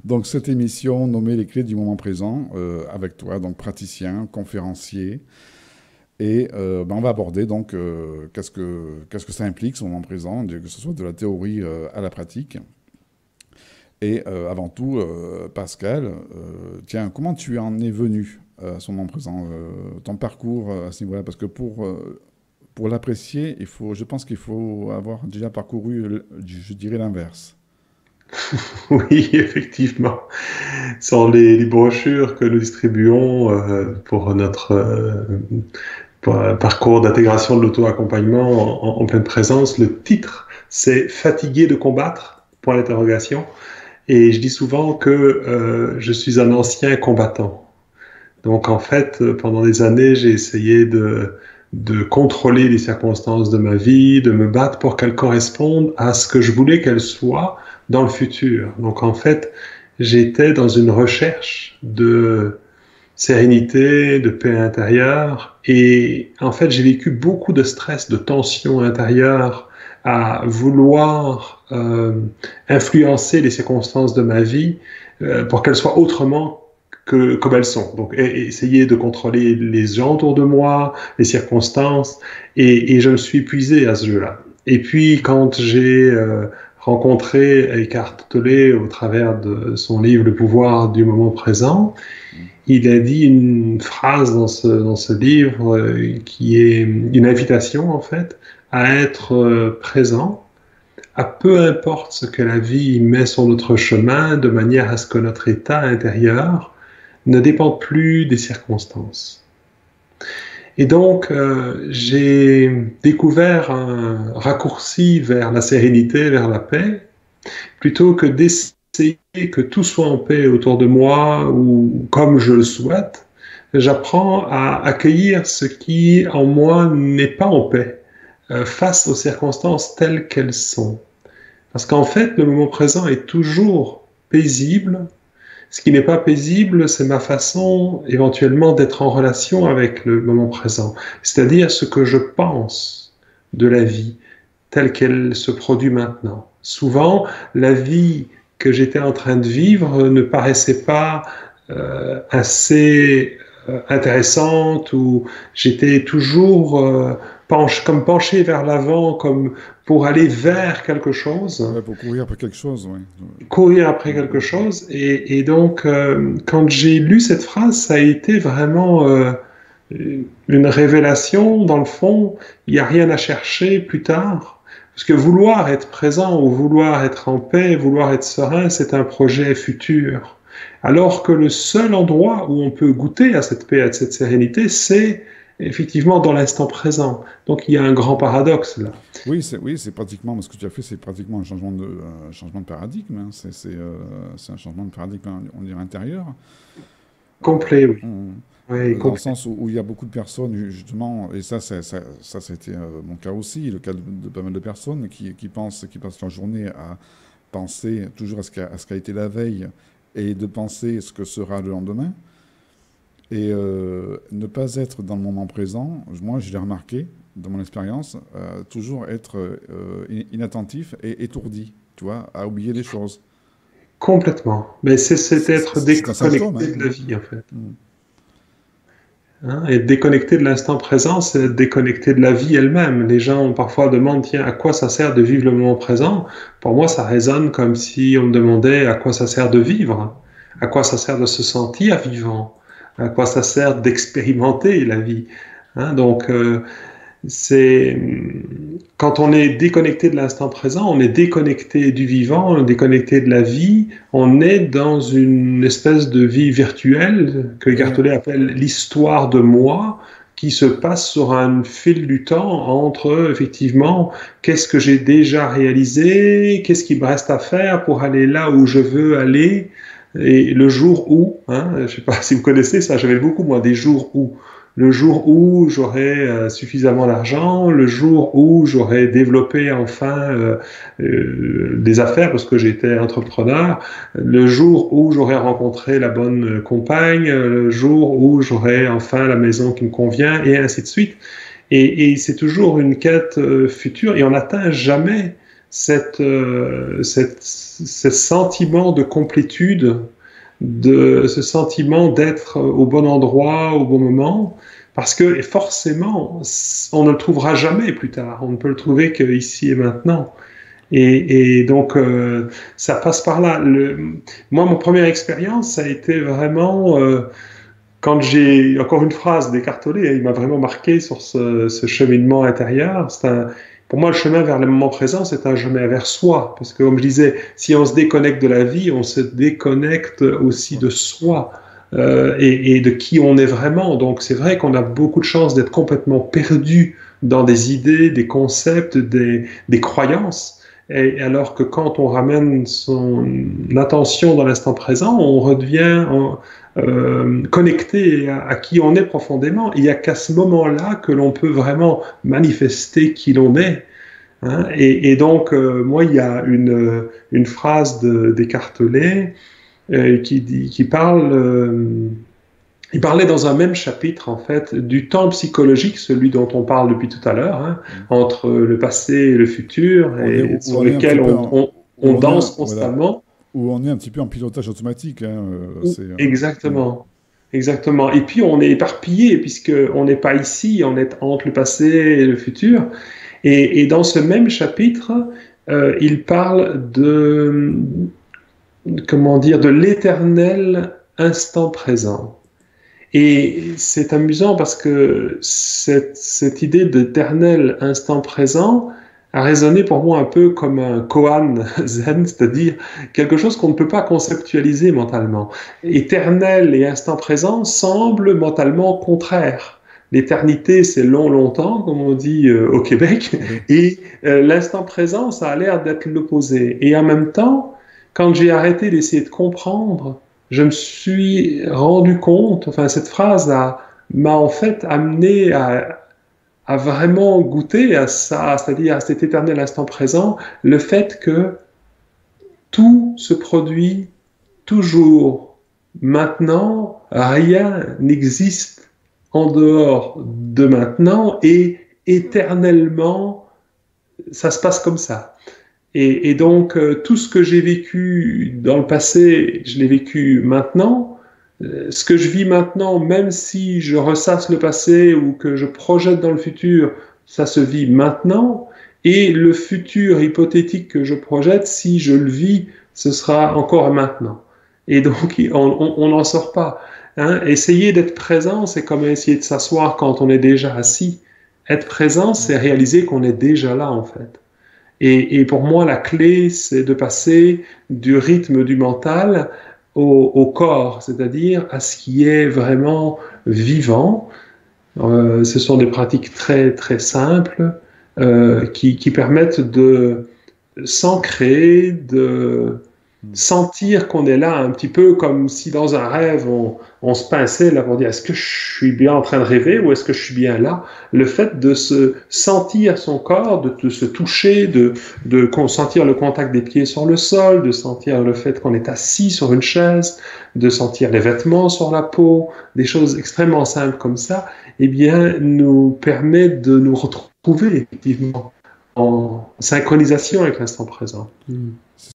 Donc, cette émission nommée Les clés du moment présent, avec toi, donc praticien, conférencier. Et on va aborder donc qu'est-ce que ça implique, ce moment présent, que ce soit de la théorie à la pratique. Et avant tout, Pascal, tiens, comment tu en es venu à ce moment présent, ton parcours à ce niveau-là? Parce que pour l'apprécier, je pense qu'il faut avoir déjà parcouru, je dirais, l'inverse. Oui, effectivement. Ce sont les brochures que nous distribuons pour notre pour un parcours d'intégration de l'auto-accompagnement en pleine présence. Le titre, c'est Fatigué de combattre, point d'interrogation. Et je dis souvent que je suis un ancien combattant. Donc en fait, pendant des années, j'ai essayé de contrôler les circonstances de ma vie, de me battre pour qu'elles correspondent à ce que je voulais qu'elles soient dans le futur. Donc en fait, j'étais dans une recherche de sérénité, de paix intérieure. Et en fait, j'ai vécu beaucoup de stress, de tension intérieure à vouloir influencer les circonstances de ma vie pour qu'elles soient autrement que comme elles sont. Donc, essayer de contrôler les gens autour de moi, les circonstances, et je me suis épuisé à ce jeu-là. Et puis, quand j'ai rencontré Eckhart Tolle au travers de son livre Le pouvoir du moment présent, il a dit une phrase dans ce livre qui est une invitation en fait à être présent à peu importe ce que la vie met sur notre chemin, de manière à ce que notre état intérieur ne dépend plus des circonstances. Et donc, j'ai découvert un raccourci vers la sérénité, vers la paix, plutôt que d'essayer que tout soit en paix autour de moi ou comme je le souhaite. J'apprends à accueillir ce qui en moi n'est pas en paix face aux circonstances telles qu'elles sont. Parce qu'en fait, le moment présent est toujours paisible. Ce qui n'est pas paisible, c'est ma façon éventuellement d'être en relation avec le moment présent, c'est-à-dire ce que je pense de la vie telle qu'elle se produit maintenant. Souvent, la vie que j'étais en train de vivre ne paraissait pas assez intéressante ou j'étais toujours comme penché vers l'avant, comme pour aller vers quelque chose, Ouais, pour courir après quelque chose, oui. courir après quelque chose. Et donc, quand j'ai lu cette phrase, ça a été vraiment une révélation. Dans le fond, il n'y a rien à chercher plus tard. Parce que vouloir être présent ou vouloir être en paix, vouloir être serein, c'est un projet futur. Alors que le seul endroit où on peut goûter à cette paix, à cette sérénité, c'est effectivement dans l'instant présent. Donc il y a un grand paradoxe là. Oui, c'est pratiquement, ce que tu as fait, c'est pratiquement un changement de paradigme, hein. C'est un changement de paradigme, on dirait intérieur. Complet, oui. On- Oui, Dans le complet. sens où il y a beaucoup de personnes, justement, et ça c'était mon cas aussi, le cas de pas mal de personnes qui passent leur journée à penser toujours à ce qu'a été la veille et de penser ce que sera le lendemain. Et ne pas être dans le moment présent, moi je l'ai remarqué dans mon expérience, toujours être inattentif et étourdi, tu vois, à oublier les choses. Complètement. Mais c'est être C'est un symptôme, déconnecté hein. de la vie, en fait. Mm. Hein, être déconnecté de l'instant présent, c'est être déconnecté de la vie elle-même. Les gens parfois demandent, tiens, à quoi ça sert de vivre le moment présent? Pour moi, ça résonne comme si on me demandait à quoi ça sert de vivre, à quoi ça sert de se sentir vivant, à quoi ça sert d'expérimenter la vie. Hein, donc, c'est quand on est déconnecté de l'instant présent, on est déconnecté du vivant, on est déconnecté de la vie, on est dans une espèce de vie virtuelle que Oui, Gartelet appelle l'histoire de moi, qui se passe sur un fil du temps entre effectivement qu'est-ce que j'ai déjà réalisé, qu'est-ce qui me reste à faire pour aller là où je veux aller, et le jour où, hein, je ne sais pas si vous connaissez ça, j'avais beaucoup moi des jours où. Le jour où j'aurai suffisamment d'argent, le jour où j'aurai développé enfin des affaires parce que j'étais entrepreneur, le jour où j'aurai rencontré la bonne compagne, le jour où j'aurai enfin la maison qui me convient, et ainsi de suite. Et c'est toujours une quête future et on n'atteint jamais ce sentiment de complétude, ce sentiment d'être au bon endroit, au bon moment, parce que forcément, on ne le trouvera jamais plus tard, on ne peut le trouver qu'ici et maintenant. Et donc, ça passe par là. Moi, mon première expérience, ça a été vraiment quand j'ai, encore une phrase d'Eckhart Tolle, il m'a vraiment marqué sur ce cheminement intérieur. Pour moi, le chemin vers le moment présent, c'est un chemin vers soi. Parce que, comme je disais, si on se déconnecte de la vie, on se déconnecte aussi de soi et de qui on est vraiment. Donc, c'est vrai qu'on a beaucoup de chance d'être complètement perdu dans des idées, des concepts, des croyances. Et alors que quand on ramène son attention dans l'instant présent, on redevient connecté à qui on est profondément. Il n'y a qu'à ce moment-là que l'on peut vraiment manifester qui l'on est. Hein. Et donc, moi, il y a une phrase d'Eckhart Tolle qui parle... il parlait dans un même chapitre, en fait, du temps psychologique, celui dont on parle depuis tout à l'heure, hein, entre le passé et le futur, et sur lequel on danse constamment. Voilà, où on est un petit peu en pilotage automatique. Hein, exactement. Exactement. Et puis, on est éparpillé, puisqu'on n'est pas ici, on est entre le passé et le futur. Et dans ce même chapitre, il parle de l'éternel instant présent. Et c'est amusant parce que cette idée d'éternel instant présent a résonné pour moi un peu comme un koan zen, c'est-à-dire quelque chose qu'on ne peut pas conceptualiser mentalement. Éternel et instant présent semblent mentalement contraires. L'éternité, c'est long, longtemps, comme on dit au Québec, et l'instant présent, ça a l'air d'être l'opposé. Et en même temps, quand j'ai arrêté d'essayer de comprendre, je me suis rendu compte, enfin cette phrase m'a en fait amené à vraiment goûter à ça, c'est-à-dire à cet éternel instant présent, le fait que tout se produit toujours. Maintenant, rien n'existe en dehors de maintenant et éternellement, ça se passe comme ça. Et donc, tout ce que j'ai vécu dans le passé, je l'ai vécu maintenant. Ce que je vis maintenant, même si je ressasse le passé ou que je projette dans le futur, ça se vit maintenant. Et le futur hypothétique que je projette, si je le vis, ce sera encore maintenant. Et donc, on n'en sort pas. Hein. Essayer d'être présent, c'est comme essayer de s'asseoir quand on est déjà assis. Être présent, c'est réaliser qu'on est déjà là, en fait. Et pour moi, la clé, c'est de passer du rythme du mental au corps, c'est-à-dire à ce qui est vraiment vivant. Ce sont des pratiques très, très simples qui permettent de s'ancrer, de sentir qu'on est là un petit peu comme si dans un rêve on se pinçait là pour dire est-ce que je suis bien en train de rêver ou est-ce que je suis bien là. Le fait de se sentir son corps, de se toucher, de sentir le contact des pieds sur le sol, de sentir le fait qu'on est assis sur une chaise, de sentir les vêtements sur la peau, des choses extrêmement simples comme ça, eh bien nous permet de nous retrouver effectivement en synchronisation avec l'instant présent.